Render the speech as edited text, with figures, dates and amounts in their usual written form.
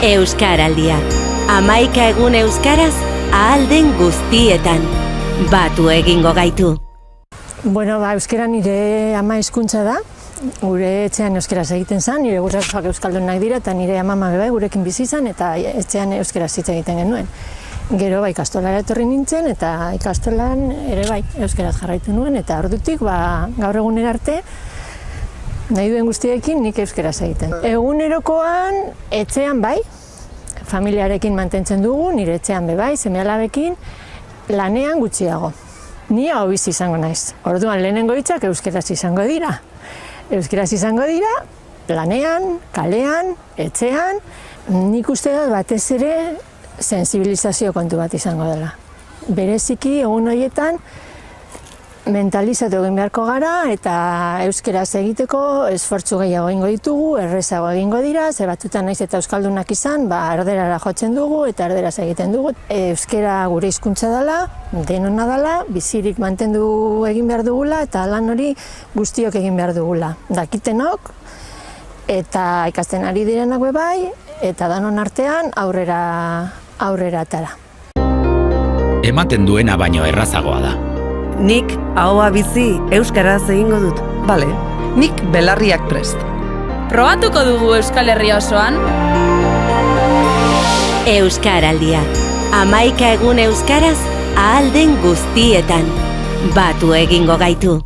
Euskaraldia. 11 egun euskaraz ahal den guztietan. Batu egingo gaitu. Bueno, euskara nire ama hizkuntza da. Gure etxean euskaraz egiten zen, nire gurasoak euskaldunak dira eta nire amama bai gurekin bizi zen eta etxean euskaraz hitz egiten genuen. Gero ikastolara etorri nintzen eta ikastolan ere bai euskaraz jarraitu nuen eta ordutik gaur egunera arte nahi duen guztiekin nik euskaraz egiten. Egunerokoan etxean bai, familiarekin mantentzen dugu, nire etxean bai, seme-alabekin, lanean gutxiago. Ni hau bizi izango naiz. Orduan lehenengo hitzak euskaraz izango dira. Euskaraz izango dira, lanean, kalean, etxean, nik uste dut batez ere sensibilizazio kontu bat izango dela. Bereziki egun horietan mentalizatu egin beharko gara eta euskaraz egiteko esfortzu gehiago egingo ditugu, errezago egingo dira, ze batzutan naiz eta euskaldunak izan, erderara jotzen dugu eta erderaz egiten dugu. Euskara gure hizkuntza dela, denona dela, bizirik mantendu egin behar dugula eta lan hori guztiok egin behar dugula. Dakitenok eta ikasten ari direnak bai eta danon artean aurrera atara. Ematen duena baino errazagoa da. Nik ahoa bizi euskaraz egingo dut. Bale, nik belarriak prest. Probatuko dugu Euskal Herria osoan? Euskaraldia. 11 egun euskaraz ahal den guztietan. Batu egingo gaitu.